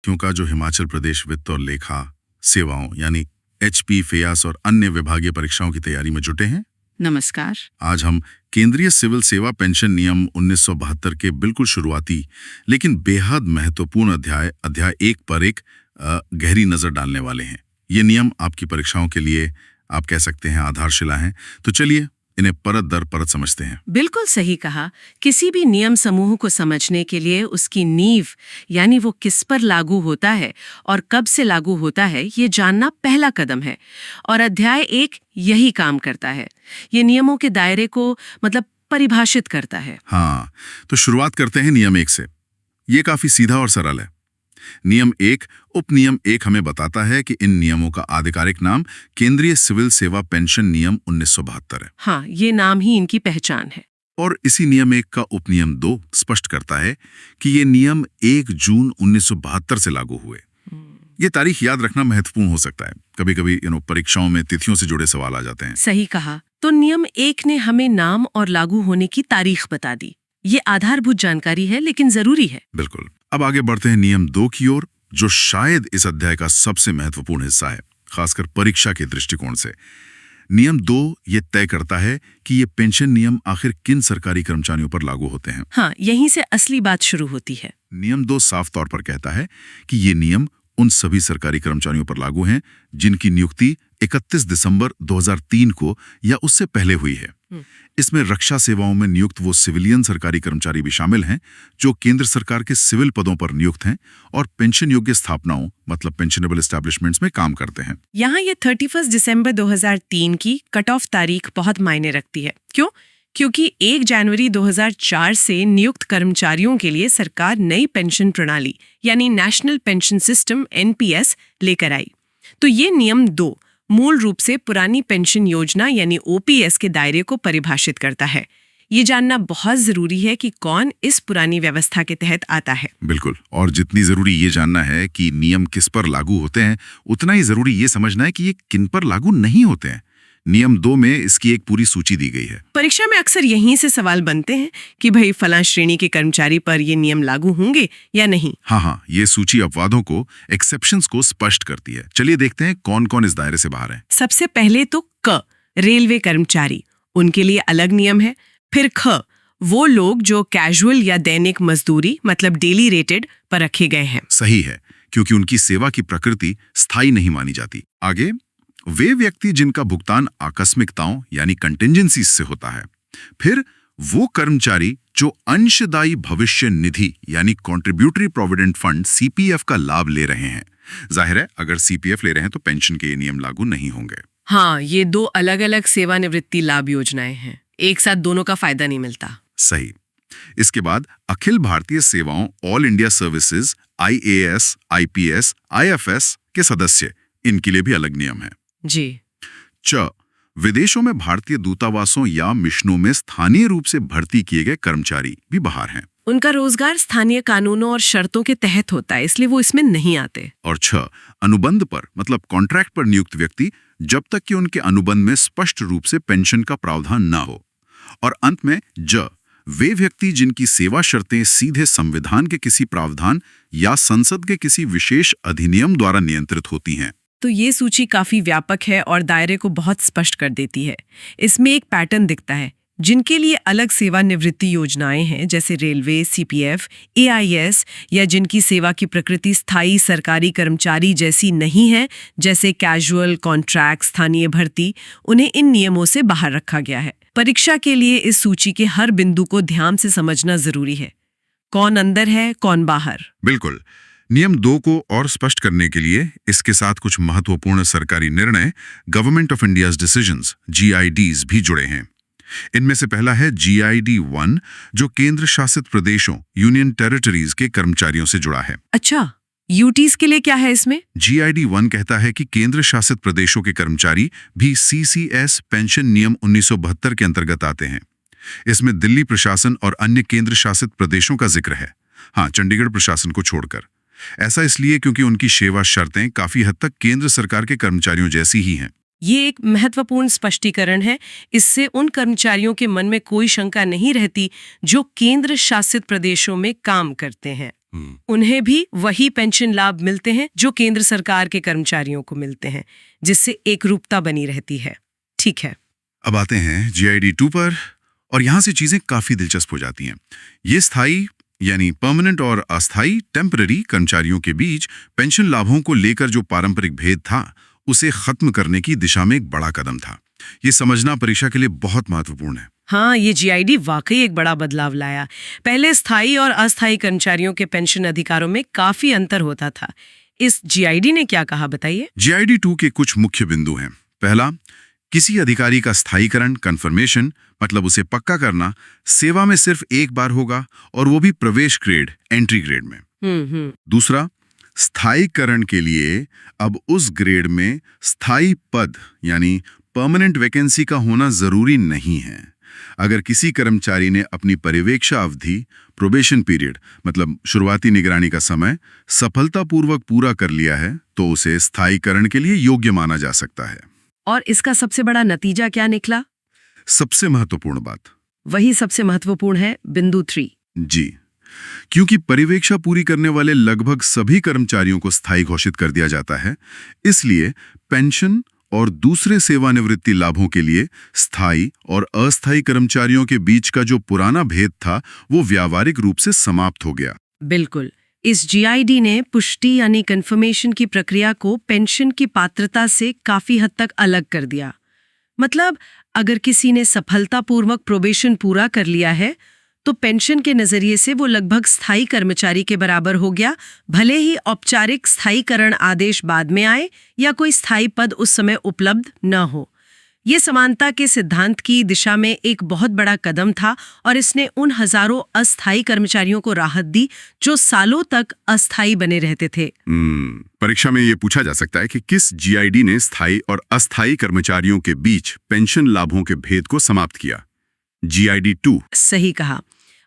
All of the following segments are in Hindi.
भर्तियों का जो हिमाचल प्रदेश वित्त और लेखा सेवाओं यानी HP, फेयास और अन्य विभागीय परीक्षाओं की तैयारी में जुटे हैं। नमस्कार। आज हम केंद्रीय सिविल सेवा पेंशन नियम 1972 के बिल्कुल शुरुआती लेकिन बेहद महत्वपूर्ण अध्याय एक पर एक गहरी नजर डालने वाले हैं। ये नियम आपकी परीक्षाओं के लिए आप कह सकते हैं आधारशिला हैं। तो चलिए इन्हें परत दर परत समझते हैं। बिल्कुल सही कहा। किसी भी नियम समूह को समझने के लिए उसकी नींव यानी वो किस पर लागू होता है और कब से लागू होता है ये जानना पहला कदम है। और अध्याय 1 यही काम करता है। ये नियमों के दायरे को परिभाषित करता है। हाँ, तो शुरुआत करते हैं नियम 1 से। ये काफी सीधा और सरल है। नियम 1 उपनियम 1 हमें बताता है कि इन नियमों का आधिकारिक नाम केंद्रीय सिविल सेवा पेंशन नियम 1972 है। हाँ, ये नाम ही इनकी पहचान है। और इसी नियम 1 का उपनियम 2 स्पष्ट करता है कि ये नियम 1 जून 1972 से लागू हुए। ये तारीख याद रखना महत्वपूर्ण हो सकता है। कभी कभी परीक्षाओं में तिथियों से जुड़े सवाल आ जाते हैं। सही कहा। तो नियम 1 ने हमें नाम और लागू होने की तारीख बता दी। ये आधारभूत जानकारी है लेकिन जरूरी है। बिल्कुल। अब आगे बढ़ते हैं नियम 2 की ओर, जो शायद इस अध्याय का सबसे महत्वपूर्ण हिस्सा है, खासकर परीक्षा के दृष्टिकोण से। नियम 2 ये तय करता है कि ये पेंशन नियम आखिर किन सरकारी कर्मचारियों पर लागू होते हैं। हाँ, यहीं से असली बात शुरू होती है। नियम 2 साफ तौर पर कहता है कि ये नियम उन सभी सरकारी कर्मचारियों पर लागू हैं जिनकी नियुक्ति 31 दिसंबर 2003 को या उससे पहले हुई है। इसमें रक्षा सेवाओं में नियुक्त वो सिविलियन सरकारी कर्मचारी भी शामिल हैं जो केंद्र सरकार के सिविल पदों पर नियुक्त हैं और पेंशन योग्य स्थापनाओं पेंशनेबल एस्टैब्लिशमेंट्स में काम करते हैं। यहाँ ये 31 दिसंबर 2003 की कट ऑफ तारीख बहुत मायने रखती है। क्यों? क्योंकि 1 जनवरी 2004 से नियुक्त कर्मचारियों के लिए सरकार नई पेंशन प्रणाली यानी नेशनल पेंशन सिस्टम NPS लेकर आई। तो ये नियम 2 मूल रूप से पुरानी पेंशन योजना यानी OPS के दायरे को परिभाषित करता है। ये जानना बहुत जरूरी है कि कौन इस पुरानी व्यवस्था के तहत आता है। बिल्कुल। और जितनी जरूरी ये जानना है कि नियम किस पर लागू होते हैं, उतना ही जरूरी ये समझना है कि ये किन पर लागू नहीं होते हैं। नियम 2 में इसकी एक पूरी सूची दी गई है। परीक्षा में अक्सर यहीं से सवाल बनते हैं कि भाई फलां श्रेणी के कर्मचारी पर ये नियम लागू होंगे या नहीं। हाँ, ये सूची अपवादों को, एक्सेप्शंस को स्पष्ट करती है। चलिए देखते हैं कौन कौन इस दायरे से बाहर है। सबसे पहले तो क, रेलवे कर्मचारी, उनके लिए अलग नियम है। फिर ख, वो लोग जो कैजुअल या दैनिक मजदूरी डेली रेटेड पर रखे गए हैं। सही है, क्योंकि उनकी सेवा की प्रकृति स्थायी नहीं मानी जाती। आगे, वे व्यक्ति जिनका भुगतान आकस्मिकताओं यानी कंटिंजेंसीज से होता है। फिर वो कर्मचारी जो अंशदायी भविष्य निधि यानी कॉन्ट्रीब्यूटरी प्रोविडेंट फंड CPF का लाभ ले रहे हैं। जाहिर है, अगर CPF ले रहे हैं तो पेंशन के ये नियम लागू नहीं होंगे। हाँ, ये 2 अलग अलग सेवानिवृत्ति लाभ योजनाएं हैं। एक साथ दोनों का फायदा नहीं मिलता। सही। इसके बाद अखिल भारतीय सेवाओं all India services IAS, IPS, IFS के सदस्य, इनके लिए भी अलग नियम है। जी। च, विदेशों में भारतीय दूतावासों या मिशनों में स्थानीय रूप से भर्ती किए गए कर्मचारी भी बाहर हैं। उनका रोजगार स्थानीय कानूनों और शर्तों के तहत होता है, इसलिए वो इसमें नहीं आते। और 6, अनुबंध पर कॉन्ट्रैक्ट पर नियुक्त व्यक्ति, जब तक कि उनके अनुबंध में स्पष्ट रूप से पेंशन का प्रावधान न हो। और अंत में ज, वे व्यक्ति जिनकी सेवा शर्तें सीधे संविधान के किसी प्रावधान या संसद के किसी विशेष अधिनियम द्वारा नियंत्रित होती हैं। तो ये सूची काफी व्यापक है और दायरे को बहुत स्पष्ट कर देती है। इसमें एक पैटर्न दिखता है। जिनके लिए अलग सेवानिवृत्ति योजनाएं हैं जैसे रेलवे, CPF, AIS, या जिनकी सेवा की प्रकृति स्थायी सरकारी कर्मचारी जैसी नहीं है, जैसे कैजुअल, कॉन्ट्रैक्ट, स्थानीय भर्ती, उन्हें इन नियमों से बाहर रखा गया है। परीक्षा के लिए इस सूची के हर बिंदु को ध्यान से समझना जरूरी है। कौन अंदर है, कौन बाहर। बिल्कुल। नियम 2 को और स्पष्ट करने के लिए इसके साथ कुछ महत्वपूर्ण सरकारी निर्णय, government of India's decisions GIDs भी जुड़े हैं। इनमें से पहला है GID 1, जो केंद्र शासित प्रदेशों यूनियन टेरिटरीज के कर्मचारियों से जुड़ा है। अच्छा, UTs के लिए क्या है इसमें? GID 1 कहता है कि केंद्र शासित प्रदेशों के कर्मचारी भी CCS पेंशन नियम 1972 के अंतर्गत आते हैं। इसमें दिल्ली प्रशासन और अन्य केंद्र शासित प्रदेशों का जिक्र है। हाँ, चंडीगढ़ प्रशासन को छोड़कर। ऐसा इसलिए क्योंकि उनकी सेवा शर्तें काफी हद तक केंद्र सरकार के कर्मचारियों जैसी ही हैं। ये एक महत्वपूर्ण स्पष्टीकरण है। इससे उन कर्मचारियों के मन में कोई शंका नहीं रहती जो केंद्र शासित प्रदेशों में काम करते हैं। उन्हें भी वही पेंशन लाभ मिलते हैं जो केंद्र सरकार के कर्मचारियों को मिलते हैं, जिससे एकरूपता बनी रहती है। ठीक है, अब आते हैं GID 2 पर, और यहाँ से चीजें काफी दिलचस्प हो जाती हैं। ये स्थायी यानी परमानेंट और अस्थायी टेम्पररी कर्मचारियों के बीच पेंशन लाभों को लेकर जो पारंपरिक भेद था, उसे खत्म करने की दिशा में एक बड़ा कदम था। ये समझना परीक्षा के लिए बहुत महत्वपूर्ण है। हाँ, ये GID वाकई एक बड़ा बदलाव लाया। पहले स्थायी और अस्थायी कर्मचारियों के पेंशन अधिकारों में काफी अंतर होता था। इस GID ने क्या कहा, बताइए। GID 2 के कुछ मुख्य बिंदु हैं। पहला, किसी अधिकारी का स्थायीकरण कन्फर्मेशन, मतलब उसे पक्का करना, सेवा में सिर्फ एक बार होगा, और वो भी प्रवेश ग्रेड, एंट्री ग्रेड में। दूसरा, स्थायीकरण के लिए अब उस ग्रेड में स्थायी पद यानी परमानेंट वैकेंसी का होना जरूरी नहीं है। अगर किसी कर्मचारी ने अपनी पर्यवेक्षा अवधि, प्रोबेशन पीरियड, मतलब शुरुआती निगरानी का समय, सफलतापूर्वक पूरा कर लिया है, तो उसे स्थायीकरण के लिए योग्य माना जा सकता है। और इसका सबसे बड़ा नतीजा क्या निकला? सबसे महत्वपूर्ण बात, वही सबसे महत्वपूर्ण है, बिंदु 3। जी, क्योंकि परिवेक्षा पूरी करने वाले लगभग सभी कर्मचारियों को स्थायी घोषित कर दिया जाता है, इसलिए पेंशन और दूसरे सेवानिवृत्ति लाभों के लिए स्थायी और अस्थायी कर्मचारियों के बीच का जो पुराना भेद था, वो व्यावहारिक रूप से समाप्त हो गया। बिल्कुल। इस GID ने पुष्टि यानी कंफर्मेशन की प्रक्रिया को पेंशन की पात्रता से काफी हद तक अलग कर दिया। मतलब अगर किसी ने सफलतापूर्वक प्रोबेशन पूरा कर लिया है, तो पेंशन के नजरिए से वो लगभग स्थायी कर्मचारी के बराबर हो गया, भले ही औपचारिक स्थायीकरण आदेश बाद में आए या कोई स्थायी पद उस समय उपलब्ध न हो। ये समानता के सिद्धांत की दिशा में एक बहुत बड़ा कदम था, और इसने उन हजारों अस्थायी कर्मचारियों को राहत दी जो सालों तक अस्थायी बने रहते थे। परीक्षा में ये पूछा जा सकता है कि किस GID ने स्थायी और अस्थायी कर्मचारियों के बीच पेंशन लाभों के भेद को समाप्त किया? GID 2। सही कहा।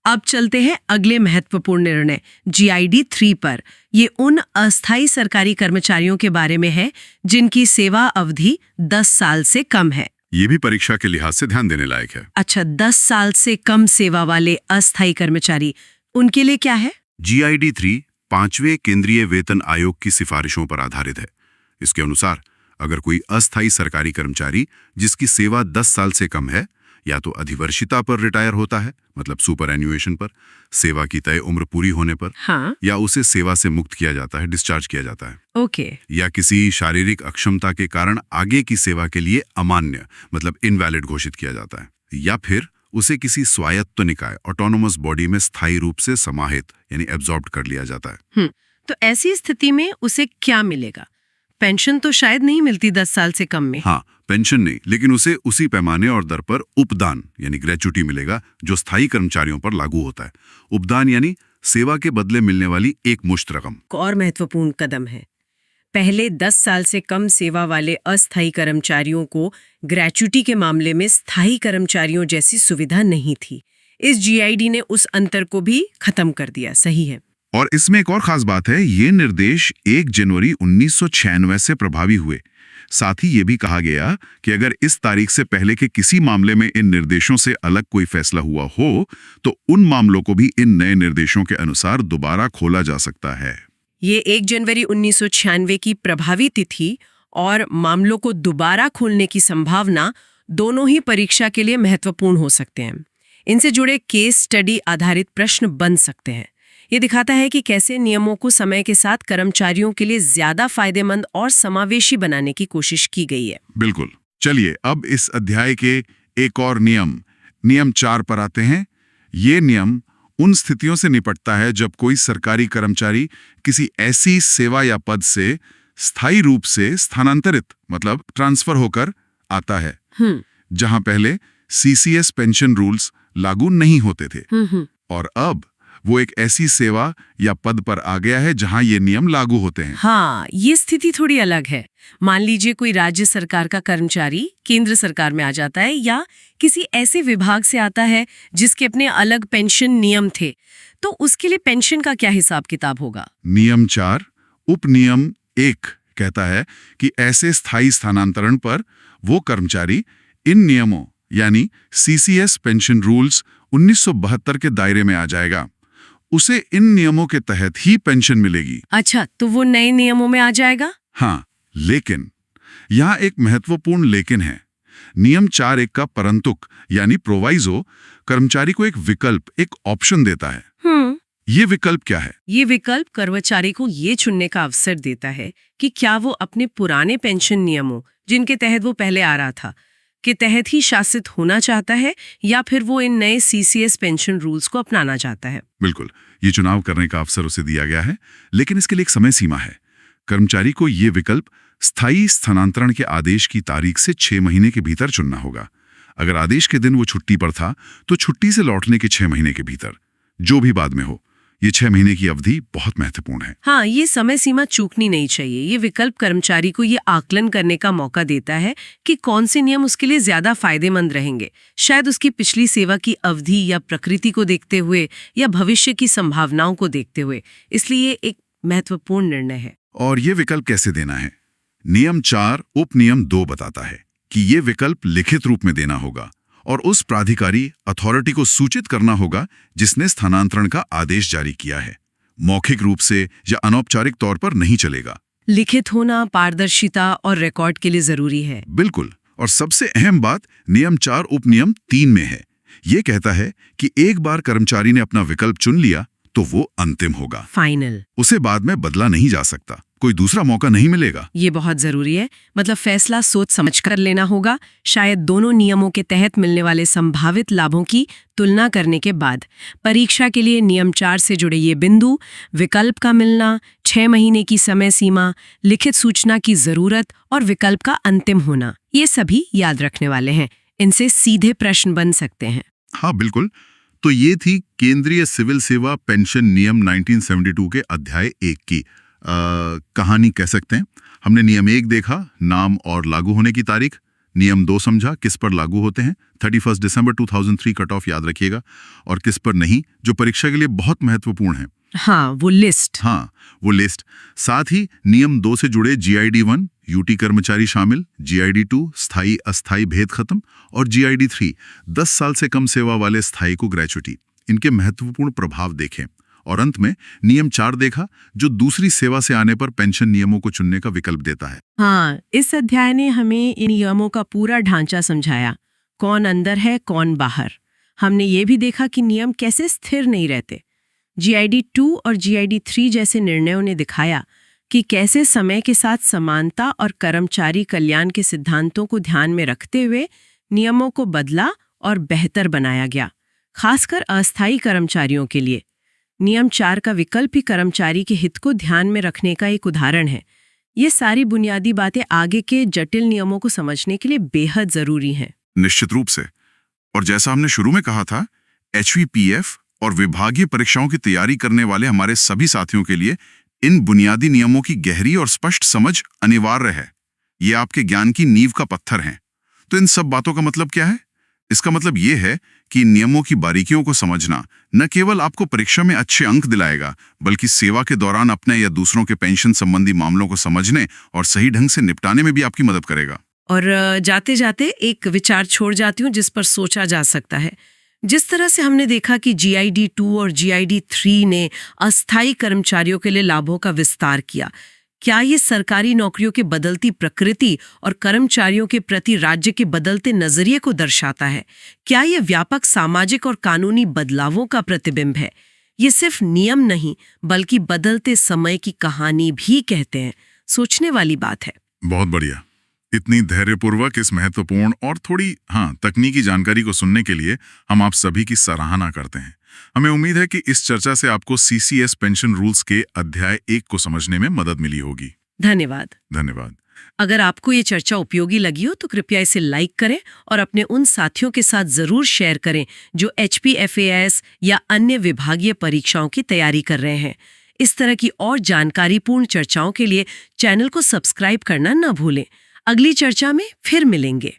अब चलते हैं अगले महत्वपूर्ण निर्णय, GID 3 पर। ये उन अस्थायी सरकारी कर्मचारियों के बारे में है जिनकी सेवा अवधि 10 साल से कम है। ये भी परीक्षा के लिहाज से ध्यान देने लायक है। अच्छा, 10 साल से कम सेवा वाले अस्थायी कर्मचारी, उनके लिए क्या है? GID 3 5वें केंद्रीय वेतन आयोग की सिफारिशों पर आधारित है। इसके अनुसार अगर कोई अस्थायी सरकारी कर्मचारी जिसकी सेवा 10 साल से कम है, या तो अधिवर्षिता पर रिटायर होता है, मतलब सुपर एन्युएशन पर, सेवा की तय उम्र पूरी होने पर, हाँ, या उसे सेवा से मुक्त किया जाता है, डिस्चार्ज किया जाता है, ओके, या किसी शारीरिक अक्षमता के कारण आगे की सेवा के लिए अमान्य, मतलब इनवैलिड घोषित किया जाता है, या फिर उसे किसी स्वायत्त निकाय, ऑटोनोमस बॉडी में स्थायी रूप से समाहित यानी एब्जॉर्ब कर लिया जाता है। तो ऐसी स्थिति में उसे क्या मिलेगा? पेंशन तो शायद नहीं मिलती 10 साल से कम में। हाँ, पेंशन नहीं, लेकिन उसे उसी पैमाने और दर पर उपदान यानी ग्रेच्युटी मिलेगा जो स्थायी कर्मचारियों पर लागू होता है। उपदान यानी सेवा के बदले मिलने वाली एक मुश्त रकम। और महत्वपूर्ण कदम है। पहले 10 साल से कम सेवा वाले अस्थायी कर्मचारियों को ग्रेच्युटी के मामले में स्थायी कर्मचारियों जैसी सुविधा नहीं थी। इस GID ने उस अंतर को भी खत्म कर दिया। सही है। और इसमें एक और खास बात है, ये निर्देश 1 जनवरी 1996 से प्रभावी हुए। साथ ही ये भी कहा गया कि अगर इस तारीख से पहले के किसी मामले में इन निर्देशों से अलग कोई फैसला हुआ हो, तो उन मामलों को भी इन नए निर्देशों के अनुसार दोबारा खोला जा सकता है। ये 1 जनवरी 1996 की प्रभावी तिथि और मामलों को दोबारा खोलने की संभावना दोनों ही परीक्षा के लिए महत्वपूर्ण हो सकते हैं। इनसे जुड़े केस स्टडी आधारित प्रश्न बन सकते हैं। ये दिखाता है कि कैसे नियमों को समय के साथ कर्मचारियों के लिए ज्यादा फायदेमंद और समावेशी बनाने की कोशिश की गई है। बिल्कुल। चलिए अब इस अध्याय के एक और नियम 4 पर आते हैं। ये नियम उन स्थितियों से निपटता है जब कोई सरकारी कर्मचारी किसी ऐसी सेवा या पद से स्थायी रूप से स्थानांतरित, मतलब ट्रांसफर होकर आता है, जहां पहले CCS पेंशन रूल्स लागू नहीं होते थे, और अब वो एक ऐसी सेवा या पद पर आ गया है जहां ये नियम लागू होते हैं। हाँ, ये स्थिति थोड़ी अलग है। मान लीजिए कोई राज्य सरकार का कर्मचारी केंद्र सरकार में आ जाता है, या किसी ऐसे विभाग से आता है जिसके अपने अलग पेंशन नियम थे, तो उसके लिए पेंशन का क्या हिसाब किताब होगा? नियम 4 उपनियम 1 कहता है कि ऐसे स्थायी स्थानांतरण पर वो कर्मचारी इन नियमों यानी CCS पेंशन रूल्स 1972 के दायरे में आ जाएगा। उसे इन नियमों के तहत ही पेंशन मिलेगी। अच्छा, तो वो नए नियमों में आ जाएगा? हाँ, लेकिन यहाँ एक महत्वपूर्ण लेकिन है। नियम 4(1) का परंतुक यानी प्रोवाइजो कर्मचारी को एक विकल्प, एक ऑप्शन देता है। ये विकल्प क्या है? ये विकल्प कर्मचारी को ये चुनने का अवसर देता है कि क्या वो अपने पुराने पेंशन नियमों, जिनके तहत वो पहले आ रहा था, के तहत ही शासित होना चाहता है या फिर वो इन नए CCS पेंशन रूल्स को अपनाना चाहता है। बिल्कुल, ये चुनाव करने का अवसर उसे दिया गया है, लेकिन इसके लिए एक समय सीमा है। कर्मचारी को ये विकल्प स्थायी स्थानांतरण के आदेश की तारीख से 6 महीने के भीतर चुनना होगा। अगर आदेश के दिन वो छुट्टी पर था, तो छुट्टी से लौटने के 6 महीने के भीतर, जो भी बाद में हो। ये 6 महीने की अवधि बहुत महत्वपूर्ण है। हाँ, ये समय सीमा चूकनी नहीं चाहिए। ये विकल्प कर्मचारी को ये आकलन करने का मौका देता है कि कौन से नियम उसके लिए ज्यादा फायदेमंद रहेंगे, शायद उसकी पिछली सेवा की अवधि या प्रकृति को देखते हुए या भविष्य की संभावनाओं को देखते हुए। इसलिए एक महत्वपूर्ण निर्णय है। और ये विकल्प कैसे देना है? नियम 4 उपनियम 2 बताता है कि ये विकल्प लिखित रूप में देना होगा और उस प्राधिकारी अथॉरिटी को सूचित करना होगा जिसने स्थानांतरण का आदेश जारी किया है। मौखिक रूप से या अनौपचारिक तौर पर नहीं चलेगा। लिखित होना पारदर्शिता और रिकॉर्ड के लिए जरूरी है। बिल्कुल। और सबसे अहम बात नियम 4 उपनियम 3 में है। ये कहता है कि एक बार कर्मचारी ने अपना विकल्प चुन लिया तो वो अंतिम होगा, फाइनल। उसे बाद में बदला नहीं जा सकता, कोई दूसरा मौका नहीं मिलेगा। ये बहुत जरूरी है। मतलब फैसला सोच समझ कर लेना होगा, शायद दोनों नियमों के तहत मिलने वाले संभावित लाभों की तुलना करने के बाद। परीक्षा के लिए नियम 4 से जुड़े ये बिंदु, विकल्प का मिलना, 6 महीने की समय सीमा, लिखित सूचना की जरूरत और विकल्प का अंतिम होना, ये सभी याद रखने वाले हैं। इनसे सीधे प्रश्न बन सकते हैं। हाँ बिल्कुल। तो ये थी केंद्रीय सिविल सेवा पेंशन नियम 1972 के अध्याय 1 की कहानी कह सकते हैं। हमने नियम 1 देखा, नाम और लागू होने की तारीख। नियम 2 समझा, किस पर लागू होते हैं, 31 दिसंबर 2003 कट ऑफ याद रखिएगा, और किस पर नहीं, जो परीक्षा के लिए बहुत महत्वपूर्ण है। हाँ, वो लिस्ट। साथ ही नियम 2 से जुड़े GID 1 यूटी कर्मचारी शामिल, GID 2 स्थायी अस्थायी भेद खत्म, और GID 3 10 साल से कम सेवा वाले स्थायी को ग्रेचुटी। इनके महत्वपूर्ण प्रभाव देखें। और अंत में नियम 4 देखा, जो दूसरी सेवा से आने पर पेंशन नियमों को चुनने का विकल्प देता है। हाँ, इस अध्याय ने हमें इन नियमों का पूरा ढांचा समझाया, कौन अंदर है कौन बाहर। हमने ये भी देखा कि नियम कैसे स्थिर नहीं रहते। GID 2 और GID 3 जैसे निर्णयों ने दिखाया कि कैसे समय के साथ समानता और कर्मचारी कल्याण के सिद्धांतों को ध्यान में रखते हुए नियमों को बदला और बेहतर बनाया गया, खासकर अस्थायी कर्मचारियों के लिए। नियम 4 का विकल्प ही कर्मचारी के हित को ध्यान में रखने का एक उदाहरण है। ये सारी बुनियादी बातें आगे के जटिल नियमों को समझने के लिए बेहद जरूरी हैं। निश्चित रूप से। और जैसा हमने शुरू में कहा था, HVPF और विभागीय परीक्षाओं की तैयारी करने वाले हमारे सभी साथियों के लिए इन बुनियादी नियमों की गहरी और स्पष्ट समझ अनिवार्य है। ये आपके ज्ञान की नींव का पत्थर हैं। तो इन सब बातों का मतलब क्या है? इसका मतलब ये है कि नियमों की बारीकियों को समझना न केवल आपको परीक्षा में अच्छे अंक दिलाएगा, बल्कि सेवा के दौरान अपने या दूसरों के पेंशन संबंधी मामलों को समझने और सही ढंग से निपटाने में भी आपकी मदद करेगा। और जाते जाते एक विचार छोड़ जाती हूँ जिस पर सोचा जा सकता है। जिस तरह से हमने देखा कि GID 2 और GID 3 ने अस्थायी कर्मचारियों के लिए लाभों का विस्तार किया, क्या ये सरकारी नौकरियों की बदलती प्रकृति और कर्मचारियों के प्रति राज्य के बदलते नजरिए को दर्शाता है? क्या ये व्यापक सामाजिक और कानूनी बदलावों का प्रतिबिंब है? ये सिर्फ नियम नहीं, बल्कि बदलते समय की कहानी भी कहते हैं। सोचने वाली बात है। बहुत बढ़िया। इतनी धैर्यपूर्वक इस महत्वपूर्ण और थोड़ी तकनीकी जानकारी को सुनने के लिए हम आप सभी की सराहना करते हैं। हमें उम्मीद है कि इस चर्चा से आपको CCS पेंशन रूल्स के अध्याय 1 को समझने में मदद मिली होगी। धन्यवाद। अगर आपको ये चर्चा उपयोगी लगी हो तो कृपया इसे लाइक करें और अपने उन साथियों के साथ जरूर शेयर करें जो HPFAS या अन्य विभागीय परीक्षाओं की तैयारी कर रहे हैं। इस तरह की और जानकारीपूर्ण चर्चाओं के लिए चैनल को सब्सक्राइब करना न भूलें। अगली चर्चा में फिर मिलेंगे।